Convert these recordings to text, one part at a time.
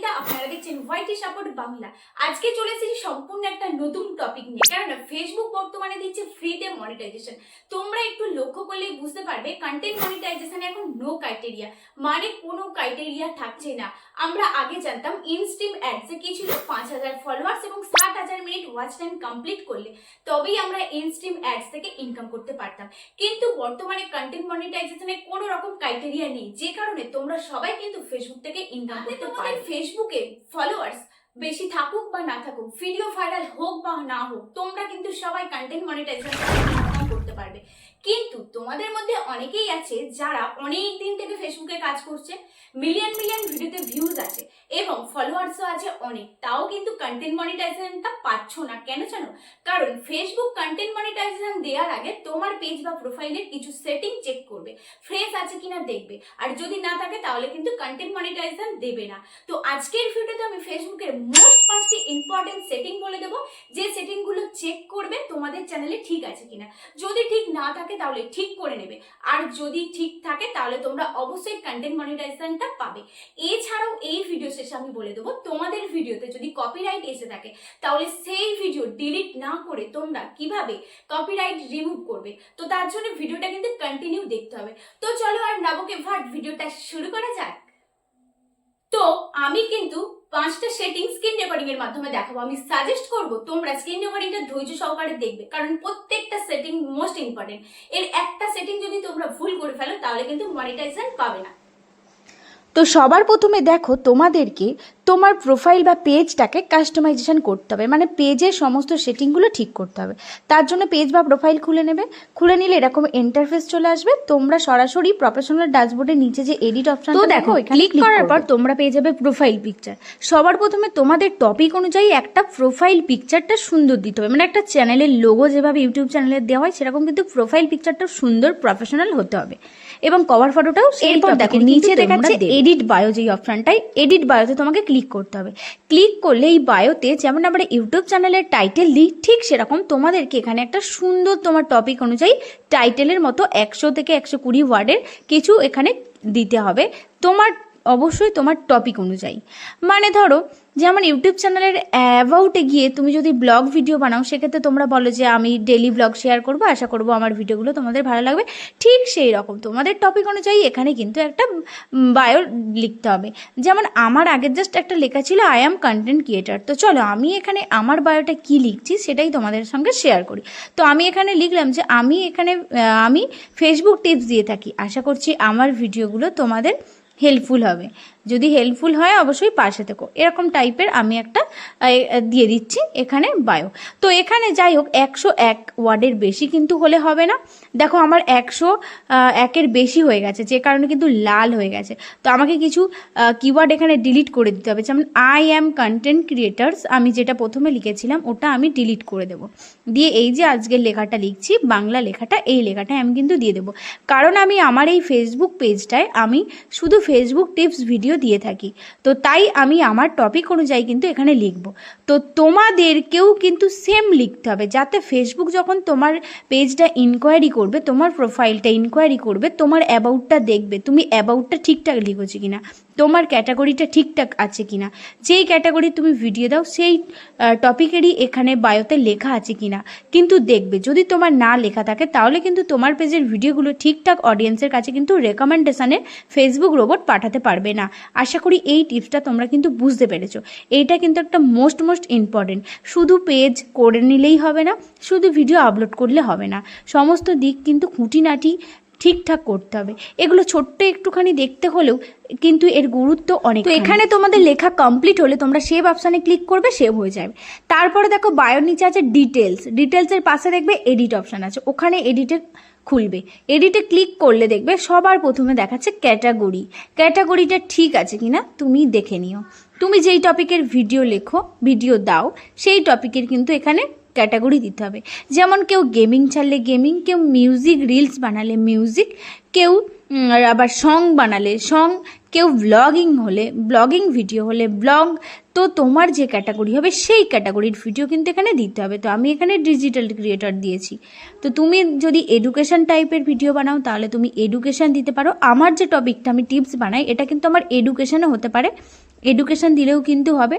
নিবেদিতা, আপনারা দেখছেন ওয়াইটি সাপোর্ট বাংলা। আজকে চলে এসেছি সম্পূর্ণ একটা নতুন টপিক নিয়ে, কেননা ফেসবুক বর্তমানে দিচ্ছে ফ্রিতে মনিটাইজেশন। তোমরা একটু লক্ষ্য করলেই বুঝতে পারবে কন্টেন্ট মনিটাইজেশন এখন নো ক্রাইটেরিয়া, মানে কোনো ক্রাইটেরিয়া থাকছে না। আমরা আগে জানতাম ইনস্ট্রিম অ্যাডসে কি ছিল, 5000 ফলোয়ার্স এবং 60,000 মিনিট ওয়াচ টাইম কমপ্লিট করলে তবেই আমরা ইনস্ট্রিম অ্যাডস থেকে ইনকাম করতে পারতাম। কিন্তু বর্তমানে কন্টেন্ট মনিটাইজেশনে কোনো রকম ক্রাইটেরিয়া নেই, যে কারণে তোমরা সবাই কিন্তু ফেসবুক থেকে ইনকাম করতে পারো। ফেসবুকে ফলোয়ার্স বেশি থাকুক বা না থাকুক, ভিডিও ভাইরাল হোক বা না হোক, তোমরা কিন্তু সবাই কন্টেন্ট মনিটাইজেশন ইনকাম করতে পারবে। কিন্তু তোমাদের মধ্যে অনেকেই আছে যারা অনেক দিন থেকে ফেসবুকে কাজ করছে, মিলিয়ন মিলিয়ন ভিডিওতে ভিউজ আছে এবং ফলোয়ার্সও আছে অনেক, তাও কিন্তু কন্টেন্ট মনিটাইজেশনটা পাচ্ছ না। কেন জানো? কারণ ফেসবুক কন্টেন্ট মনিটাইজেশন দেওয়ার আগে তোমার পেজ বা প্রোফাইলের কিছু সেটিং চেক করবে, ফ্রেশ আছে কিনা দেখবে, আর যদি না থাকে তাহলে কিন্তু কন্টেন্ট মনিটাইজেশন দেবে না। তো আজকের ভিডিওতে আমি ফেসবুকের মোস্ট 5টি ইম্পর্টেন্ট সেটিং বলে দেবো, যে সেটিংগুলো চেক করবে তোমাদের চ্যানেলে ঠিক আছে কিনা। যদি ঠিক না থাকে তাহলে ঠিক করে নেবে, আর যদি ঠিক থাকে তাহলে তোমরা অবশ্যই কন্টেন্ট মনিটাইজেশনটা পাবে। এছাড়াও এই ভিডিও শেষে আমি বলে দেবো তোমাদের ভিডিওতে যদি কপিরাইট এসে থাকে তাহলে সেই ভিডিও ডিলিট না করে তোমরা কিভাবে কপিরাইট রিমুভ করবে। তো তার জন্য ভিডিওটা কিন্তু কন্টিনিউ দেখতে হবে। তো চলো আর না বকে ভাট ভিডিওটা শুরু করা যাক। তো আমি কিন্তু 5টা সেটিং স্ক্রিন রেকর্ডিং এর মাধ্যমে দেখাবো। আমি সাজেস্ট করব তোমরা স্ক্রিন রেকর্ডিংটা ধৈর্য সহকারে দেখবে, কারণ প্রত্যেকটা সেটিং মোস্ট ইম্পর্টেন্ট। এর একটা সেটিং যদি তোমরা ভুল করে ফেলো তাহলে কিন্তু মনিটাইজেশন পাবে না। তো সবার প্রথমে দেখো, তোমাদেরকে তোমার প্রোফাইল বা পেজটাকে কাস্টমাইজেশন করতে হবে, মানে পেজের সমস্ত সেটিংগুলো ঠিক করতে হবে। তার জন্য পেজ বা প্রোফাইল খুলে নেবে। খুলে নিলে এরকম ইন্টারফেস চলে আসবে। তোমরা সরাসরি প্রফেশনাল ড্যাশবোর্ডের নিচে যে এডিট অপশন, তো দেখো ক্লিক করার পর তোমরা পেয়ে যাবে প্রোফাইল পিকচার। সবার প্রথমে তোমাদের টপিক অনুযায়ী একটা প্রোফাইল পিকচারটা সুন্দর দিতে হবে, মানে একটা চ্যানেলের লোগো যেভাবে ইউটিউব চ্যানেলে দেওয়া হয় সেরকম কিন্তু প্রোফাইল পিকচারটা সুন্দর প্রফেশনাল হতে হবে, এবং কভার ফটোটাও। এরপর দেখো নিচে দেখাচ্ছে এডিট বায়ো, যেই অপশনটাই এডিট বায়োতে তোমাকে ক্লিক করতে হবে। ক্লিক করলে এই বায়োতে যেমন আমরা ইউটিউব চ্যানেলের টাইটেল দিই, ঠিক সেরকম তোমাদেরকে এখানে একটা সুন্দর তোমার টপিক অনুযায়ী টাইটেলের মতো 100 থেকে 120 ওয়ার্ডের কিছু এখানে দিতে হবে, তোমার অবশ্যই তোমার টপিক অনুযায়ী। মানে ধরো যেমন ইউটিউব চ্যানেলের অ্যাবাউটে গিয়ে তুমি যদি ব্লগ ভিডিও বানাও, সেক্ষেত্রে তোমরা বলো যে আমি ডেইলি ব্লগ শেয়ার করবো, আশা করবো আমার ভিডিওগুলো তোমাদের ভালো লাগবে। ঠিক সেই রকম তোমাদের টপিক অনুযায়ী এখানে কিন্তু একটা বায়ো লিখতে হবে। যেমন আমার আগের জাস্ট একটা লেখা ছিল আই অ্যাম কন্টেন্ট ক্রিয়েটার। তো চলো আমি এখানে আমার বায়োটা কি লিখছি সেটাই তোমাদের সঙ্গে শেয়ার করি। তো আমি এখানে লিখলাম যে আমি ফেসবুক টিপস দিয়ে থাকি, আশা করছি আমার ভিডিওগুলো তোমাদের হেল্পফুল হবে। যদি হেল্পফুল হয় অবশ্যই পাশে থেকো, এরকম টাইপের আমি একটা দিয়ে দিচ্ছি এখানে বায়ো। তো এখানে যাই হোক 101 ওয়ার্ডের বেশি কিন্তু হলে হবে না। দেখো আমার 101-এর বেশি হয়ে গেছে, যে কারণে কিন্তু লাল হয়ে গেছে। তো আমাকে কিছু কিওয়ার্ড এখানে ডিলিট করে দিতে হবে। যেমন আই অ্যাম কন্টেন্ট ক্রিয়েটার্স, আমি যেটা প্রথমে লিখেছিলাম ওটা আমি ডিলিট করে দেবো। দিয়ে এই যে আজকের লেখাটা লিখছি বাংলা লেখাটা, এই লেখাটা আমি কিন্তু দিয়ে দেবো, কারণ আমি আমার এই ফেসবুক পেজটায় আমি শুধু ফেসবুক টিপস ভিডিও দিয়ে থাকি। তো তাই আমি আমার টপিক অনুযায়ী কিন্তু এখানে লিখব। তো তোমাদেরকেও কিন্তু সেম লিখতে হবে, যাতে ফেসবুক যখন তোমার পেজটা ইনকোয়ারি করবে, তোমার প্রোফাইলটা ইনকোয়ারি করবে, তোমার অ্যাবাউটটা দেখবে, তুমি অ্যাবাউটটা ঠিকঠাক লিখেছো কিনা, তোমার ক্যাটাগরিটা ঠিকঠাক আছে কিনা, যেই ক্যাটাগরি তুমি ভিডিও দাও সেই টপিকেরই এখানে বায়োতে লেখা আছে কিনা কিন্তু দেখবে। যদি তোমার না লেখা থাকে তাহলে কিন্তু তোমার পেজের ভিডিওগুলো ঠিকঠাক অডিয়েন্সের কাছে কিন্তু রেকমেন্ডেশনে ফেসবুক রোবট পাঠাতে পারবে না। আশা করি এই টিপসটা তোমরা কিন্তু বুঝতে পেরেছো। এইটা কিন্তু একটা মোস্ট ইম্পর্টেন্ট। শুধু পেজ করে নিলেই হবে না, শুধু ভিডিও আপলোড করলে হবে না, সমস্ত দিক কিন্তু খুঁটিনাটি ঠিকঠাক করতে হবে। এগুলো ছোট্ট একটুখানি দেখতে হলেও কিন্তু এর গুরুত্ব অনেক। তো এখানে তোমাদের লেখা কমপ্লিট হলে তোমরা সেভ অপশানে ক্লিক করবে, সেভ হয়ে যাবে। তারপরে দেখো বায়োর নিচে আছে ডিটেলসের পাশে দেখবে এডিট অপশান আছে, ওখানে এডিটে খুলবে। এডিটে ক্লিক করলে দেখবে সবার প্রথমে দেখাচ্ছে ক্যাটাগরিটা ঠিক আছে কিনা তুমি দেখে নিও। তুমি যেই টপিকের ভিডিও দাও সেই টপিকের কিন্তু এখানে ক্যাটাগরি দিতে হবে। যেমন কেউ গেমিং ছাড়লে গেমিং, কেউ মিউজিক রিলস বানালে মিউজিক, কেউ আবার সং বানালে সং, কেউ ব্লগিং ভিডিও হলে ব্লগ। তো তোমার যে ক্যাটাগরি হবে সেই ক্যাটাগরির ভিডিও কিন্তু এখানে দিতে হবে। তো আমি এখানে ডিজিটাল ক্রিয়েটর দিয়েছি। তো তুমি যদি এডুকেশন টাইপের ভিডিও বানাও তাহলে তুমি এডুকেশন দিতে পারো। আমার যে টপিকটা আমি টিপস বানাই এটা কিন্তু আমার এডুকেশনও হতে পারে, এডুকেশন দিলেও কিন্তু হবে।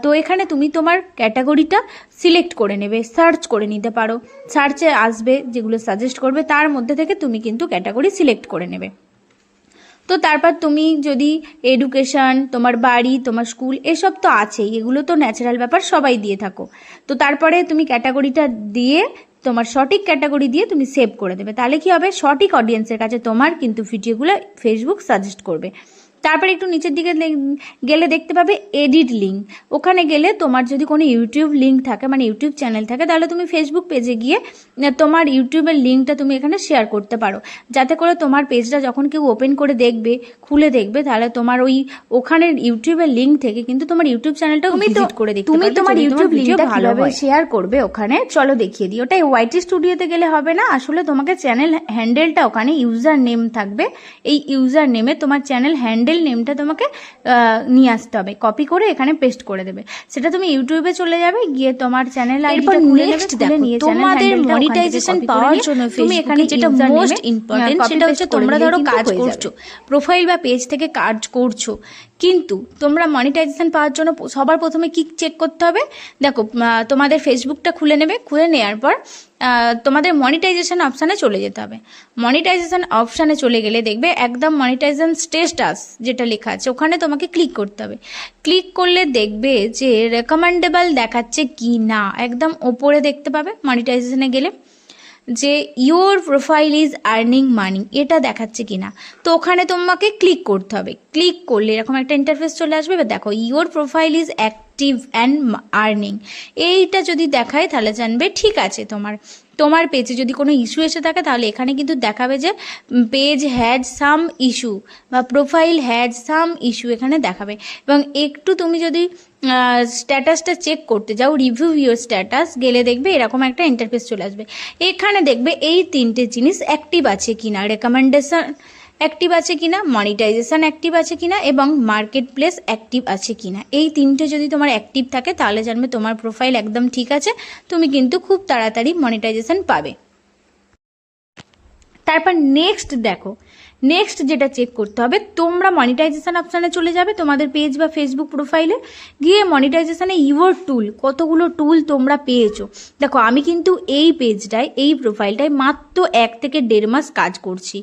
তো এখানে তুমি তোমার ক্যাটাগরিটা সিলেক্ট করে নেবে, সার্চ করে নিতে পারো, সার্চে আসবে যেগুলো সাজেস্ট করবে তার মধ্যে থেকে তুমি কিন্তু ক্যাটাগরি সিলেক্ট করে নেবে। তো তারপর তুমি যদি এডুকেশন, তোমার বাড়ি, তোমার স্কুল এসব তো আছেই, এগুলো তো ন্যাচারাল ব্যাপার, সবাই দিয়ে থাকো। তো তারপরে তুমি ক্যাটাগরিটা দিয়ে তোমার সঠিক ক্যাটাগরি দিয়ে তুমি সেভ করে দেবে, তাহলে কি হবে, সঠিক অডিয়েন্সের কাছে তোমার কিন্তু ভিডিওগুলো ফেসবুক সাজেস্ট করবে। তারপরে একটু নিচের দিকে গেলে দেখতে পাবে এডিট লিঙ্ক। ওখানে গেলে তোমার যদি কোনো ইউটিউব লিঙ্ক থাকে, মানে ইউটিউব চ্যানেল থাকে, তাহলে তুমি ফেসবুক পেজে গিয়ে তোমার ইউটিউবের লিঙ্কটা তুমি এখানে শেয়ার করতে পারো, যাতে করে তোমার পেজটা যখন কেউ ওপেন করে দেখবে, খুলে দেখবে, তাহলে তোমার ওখানের ইউটিউবের লিঙ্ক থেকে কিন্তু তোমার ইউটিউব চ্যানেলটা ভিজিট করে দেখতে পারবে। তুমি তোমার ইউটিউব লিঙ্কটা ভালোভাবে শেয়ার করবে ওখানে, চলো দেখিয়ে দিই। ওটাই ওয়াইটি স্টুডিওতে গেলে হবে না, আসলে তোমাকে চ্যানেল হ্যান্ডেলটা, ওখানে ইউজার নেম থাকবে, এই ইউজার নেমে তোমার চ্যানেল হ্যান্ডেল নেমটা তোমাকে নিয়ে আসতে হবে, কপি করে এখানে পেস্ট করে দেবে। সেটা তুমি ইউটিউবে চলে যাবে, গিয়ে তোমার চ্যানেল আইডিটা খুলে নেবে, খুলে নিয়ে তোমাদের মনিটাইজেশন পাওয়ার জন্য তুমি এখানে যেটা মোস্ট ইম্পর্টেন্ট সেটা হচ্ছে, তোমরা ধরো কাজ করছো, প্রোফাইল বা পেজ থেকে কাজ করছো, কিন্তু তোমরা মনিটাইজেশন পাওয়ার জন্য সবার প্রথমে কি চেক করতে হবে, দেখো তোমাদের ফেসবুকটা খুলে নেবে, খুলে নেওয়ার পর তোমাদের মনিটাইজেশন অপশানে চলে যেতে হবে। মনিটাইজেশন অপশানে চলে গেলে দেখবে একদম মনিটাইজেশন স্টেটাস যেটা লেখা আছে ওখানে তোমাকে ক্লিক করতে হবে। ক্লিক করলে দেখবে যে রেকমেন্ডেবল দেখাচ্ছে কি না, একদম ওপরে দেখতে পাবে মনিটাইজেশনে গেলে যে your profile is earning money, এটা দেখাচ্ছে কিনা, তো ওখানে তোমাকে ক্লিক করতে হবে। ক্লিক করলে এরকম একটা ইন্টারফেস চলে আসবে, দেখো your profile is active and earning, এইটা যদি দেখায় তাহলে জানবে ঠিক আছে। তোমার পেজে যদি কোনো ইস্যু এসে থাকে তাহলে এখানে কিন্তু দেখাবে যে পেজ হ্যাজ সাম ইস্যু বা প্রোফাইল হ্যাজ সাম ইস্যু, এখানে দেখাবে। এবং একটু তুমি যদি স্ট্যাটাসটা চেক করতে যাও, রিভিউ ইউর স্ট্যাটাস গেলে দেখবে এরকম একটা ইন্টারফেস চলে আসবে। এখানে দেখবে এই তিনটে জিনিস অ্যাক্টিভ আছে কিনা, রেকমেন্ডেশন অ্যাক্টিভ আছে কিনা, মনিটাইজেশন অ্যাক্টিভ আছে কিনা এবং মার্কেট প্লেস অ্যাক্টিভ আছে কিনা। এই তিনটে যদি তোমার অ্যাক্টিভ থাকে তাহলে জানবে তোমার প্রোফাইল একদম ঠিক আছে, তুমি কিন্তু খুব তাড়াতাড়ি মনিটাইজেশন পাবে। তারপর নেক্সট দেখো, নেক্সট যেটা চেক করতে হবে, তোমরা মনিটাইজেশন অপশানে চলে যাবে তোমাদের পেজ বা ফেসবুক প্রোফাইলে, গিয়ে মনিটাইজেশনে ইউর টুল, কতগুলো টুল তোমরা পেয়েছো। দেখো আমি কিন্তু এই পেজটায়, এই প্রোফাইলটায় মাত্র 1 থেকে 1.5 মাস কাজ করছি,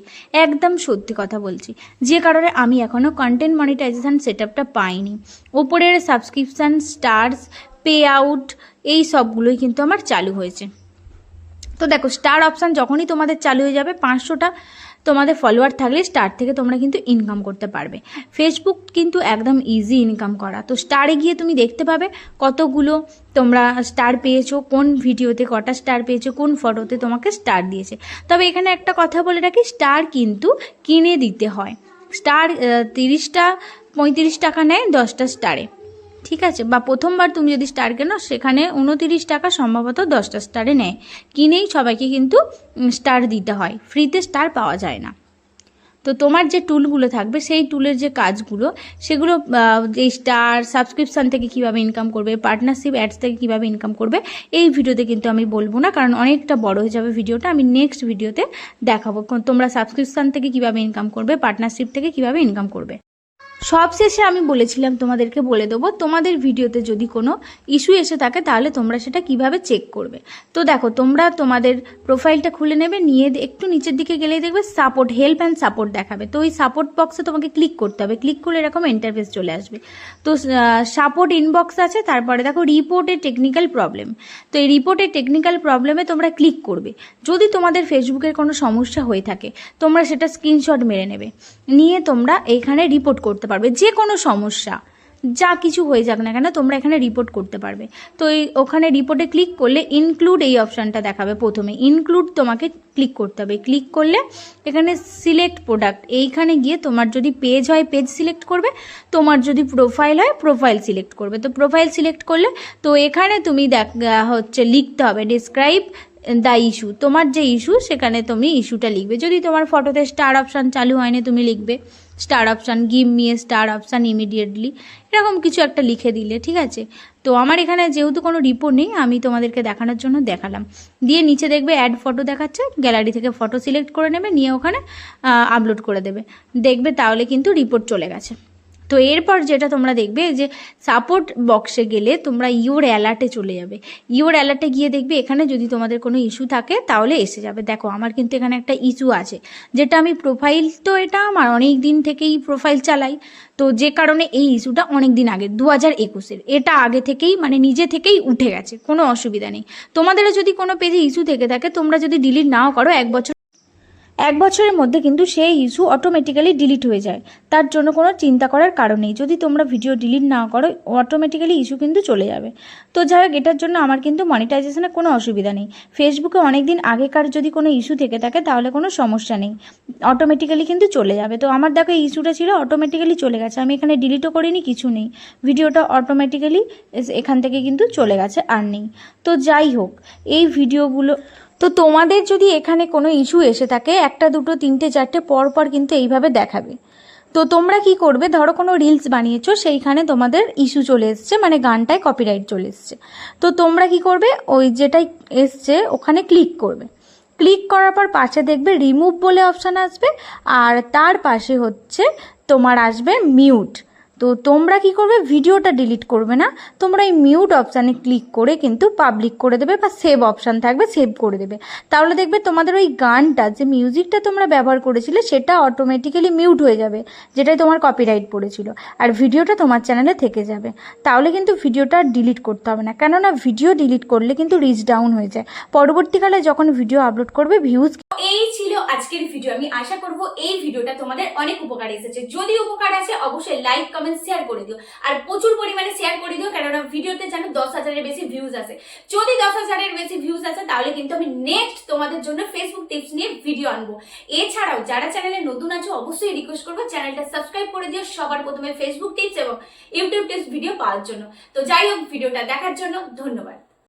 একদম সত্যি কথা বলছি, যে কারণে আমি এখনও কন্টেন্ট মনিটাইজেশন সেট আপটা পাইনি। ওপরের সাবস্ক্রিপশান, স্টার্স, পে আউট, এই সবগুলোই কিন্তু আমার চালু হয়েছে। তো দেখো স্টার অপশান যখনই তোমাদের চালু হয়ে যাবে, 500টা তোমাদের ফলোয়ার থাকলে স্টার থেকে তোমরা কিন্তু ইনকাম করতে পারবে। ফেসবুক কিন্তু একদম ইজি ইনকাম করা। তো স্টারে গিয়ে তুমি দেখতে পাবে কতগুলো তোমরা স্টার পেয়েছো, কোন ভিডিওতে কটা স্টার পেয়েছো, কোন ফটোতে তোমাকে স্টার দিয়েছে। তবে এখানে একটা কথা বলে রাখি, স্টার কিন্তু কিনে দিতে হয়। স্টার 35 টাকা নেয় 10টা স্টারে, ঠিক আছে, বা প্রথমবার তুমি যদি স্টার কেনো সেখানে 29 টাকা সম্ভবত 10টা স্টারে নেয়, কিনেই সবাইকে কিন্তু স্টার দিতে হয়, ফ্রিতে স্টার পাওয়া যায় না। তো তোমার যে টুলগুলো থাকবে সেই টুলের যে কাজগুলো, সেগুলো এই স্টার সাবস্ক্রিপশান থেকে কীভাবে ইনকাম করবে, পার্টনারশিপ অ্যাডস থেকে কীভাবে ইনকাম করবে, এই ভিডিওতে কিন্তু আমি বলবো না, কারণ অনেকটা বড় হয়ে যাবে ভিডিওটা। আমি নেক্সট ভিডিওতে দেখাবো তোমরা সাবস্ক্রিপশান থেকে কীভাবে ইনকাম করবে, পার্টনারশিপ থেকে কীভাবে ইনকাম করবে। সবশেষে আমি বলেছিলাম তোমাদেরকে বলে দেবো, তোমাদের ভিডিওতে যদি কোনো ইস্যু এসে থাকে তাহলে তোমরা সেটা কিভাবে চেক করবে। তো দেখো তোমরা তোমাদের প্রোফাইলটা খুলে নেবে, নিয়ে একটু নিচের দিকে গেলেই দেখবে সাপোর্ট, হেল্প অ্যান্ড সাপোর্ট দেখাবে। তো ওই সাপোর্ট বক্সে তোমাকে ক্লিক করতে হবে, ক্লিক করলে এরকম ইন্টারফেস চলে আসবে। তো সাপোর্ট ইনবক্স আছে, তারপরে দেখো রিপোর্টের টেকনিক্যাল প্রবলেম। তো এই রিপোর্টের টেকনিক্যাল প্রবলেমে তোমরা ক্লিক করবে। যদি তোমাদের ফেসবুকের কোনো সমস্যা হয়ে থাকে তোমরা সেটা স্ক্রিনশট মেরে নেবে, নিয়ে তোমরা এইখানে রিপোর্ট করতে পারবে। যে কোনো সমস্যা যা কিছু হয়ে যাক না কেন তোমরা এখানে রিপোর্ট করতে পারবে। তো ওখানে রিপোর্টে ক্লিক করলে ইনক্লুড এই অপশানটা দেখাবে, প্রথমে ইনক্লুড তোমাকে ক্লিক করতে হবে। ক্লিক করলে এখানে সিলেক্ট প্রোডাক্ট, এইখানে গিয়ে তোমার যদি পেজ হয় পেজ সিলেক্ট করবে, তোমার যদি প্রোফাইল হয় প্রোফাইল সিলেক্ট করবে। তো প্রোফাইল সিলেক্ট করলে তো এখানে তুমি লিখতে হবে ডিসক্রাইব দ্য ইস্যু, তোমার যে ইস্যু সেখানে তুমি ইস্যুটা লিখবে। যদি তোমার ফটোতে স্টার অপশান চালু হয়নি তুমি লিখবে star option, give me a star option immediately, এরকম কিছু একটা লিখে দিলে, ঠিক আছে। তো আমার এখানে যেহেতু কোনো রিপোর্ট নেই আমি তোমাদেরকে দেখানোর জন্য দেখালাম। দিয়ে নিচে দেখবে অ্যাড ফটো দেখাচ্ছে, গ্যালারি থেকে ফটো সিলেক্ট করে নেবে, নিয়ে ওখানে আপলোড করে দেবে, দেখবে তাহলে কিন্তু রিপোর্ট চলে গেছে। তো এরপর যেটা তোমরা দেখবে যে সাপোর্ট বক্সে গেলে তোমরা ইওর অ্যালার্টে চলে যাবে। ইওর অ্যালার্টে গিয়ে দেখবে এখানে যদি তোমাদের কোনো ইস্যু থাকে তাহলে এসে যাবে। দেখো আমার কিন্তু এখানে একটা ইস্যু আছে, যেটা আমি প্রোফাইল, তো এটা আমার অনেক দিন থেকেই প্রোফাইল চালাই, তো যে কারণে এই ইস্যুটা অনেক দিন আগে 2021-এর, এটা আগে থেকেই মানে নিজে থেকেই উঠে গেছে, কোনো অসুবিধা নেই। তোমাদেরও যদি কোনো পেজে ইস্যু থেকে থাকে, তোমরা যদি ডিলিট নাও করো, 1 বছরের মধ্যে কিন্তু সেই ইস্যু অটোমেটিক্যালি ডিলিট হয়ে যায়। তার জন্য কোনো চিন্তা করার কারণ নেই। যদি তোমরা ভিডিও ডিলিট না করো, অটোমেটিক্যালি ইস্যু কিন্তু চলে যাবে। তো যাই হোক, এটার জন্য আমার কিন্তু মনিটাইজেশনের কোনো অসুবিধা নেই। ফেসবুকে অনেক দিন আগেকার যদি কোনো ইস্যু থেকে থাকে তাহলে কোনো সমস্যা নেই, অটোমেটিক্যালি কিন্তু চলে যাবে। তো আমার দেখো এই ইস্যুটা ছিল, অটোমেটিক্যালি চলে গেছে, আমি এখানে ডিলিটও করিনি, কিছু নেই, ভিডিওটা অটোমেটিক্যালি এখান থেকে কিন্তু চলে গেছে, আর নেই। তো যাই হোক, এই ভিডিওগুলো, তো তোমাদের যদি এখানে কোনো ইস্যু এসে থাকে, 1, 2, 3, 4 পর কিন্তু এইভাবে দেখাবে। তো তোমরা কি করবে, ধরো কোনো রিলস বানিয়েছো, সেইখানে তোমাদের ইস্যু চলে এসছে, মানে গানটায় কপিরাইট চলে এসছে। তো তোমরা কি করবে, ওই যেটাই এসছে ওখানে ক্লিক করবে। ক্লিক করার পর পাশে দেখবে রিমুভ বলে অপশান আসবে, আর তার পাশে হচ্ছে তোমার আসবে মিউট। তো তোমরা কি করবে, ভিডিওটা ডিলিট করবে না, তোমরা এই মিউট অপশানে ক্লিক করে কিন্তু পাবলিক করে দেবে, বা সেভ অপশান থাকবে, সেভ করে দেবে। তাহলে দেখবে তোমাদের ওই গানটা, যে মিউজিকটা তোমরা ব্যবহার করেছিলে, সেটা অটোমেটিক্যালি মিউট হয়ে যাবে, যেটাই তোমার কপিরাইট পড়েছিল, আর ভিডিওটা তোমার চ্যানেলে থেকে যাবে। তাহলে কিন্তু ভিডিওটা ডিলিট করতে হবে না, কেননা ভিডিও ডিলিট করলে কিন্তু রিচ ডাউন হয়ে যায়। পরবর্তীকালে যখন ভিডিও আপলোড করবে, ভিউজ। এই ছিল আজকের ভিডিও। আমি আশা করব এই ভিডিওটা তোমাদের অনেক উপকার এসেছে। যদি উপকার আছে অবশ্যই লাইক, কমেন্ট, শেয়ার করে দিও, আর প্রচুর পরিমাণে শেয়ার করে দিও, কেননা ভিডিওতে যেন 10,000-এর বেশি ভিউজ আসে। যদি 10,000-এর বেশি ভিউজ আসে, তাহলে কিন্তু আমি নেক্সট তোমাদের জন্য ফেসবুক টিপস নিয়ে ভিডিও আনবো। এছাড়াও যারা চ্যানেলে নতুন আছো, অবশ্যই রিকোয়েস্ট করবো চ্যানেলটা সাবস্ক্রাইব করে দিও সবার প্রথমে ফেসবুক টিপস এবং ইউটিউব টিপস ভিডিও পাওয়ার জন্য। তো যাই হোক, ভিডিওটা দেখার জন্য ধন্যবাদ।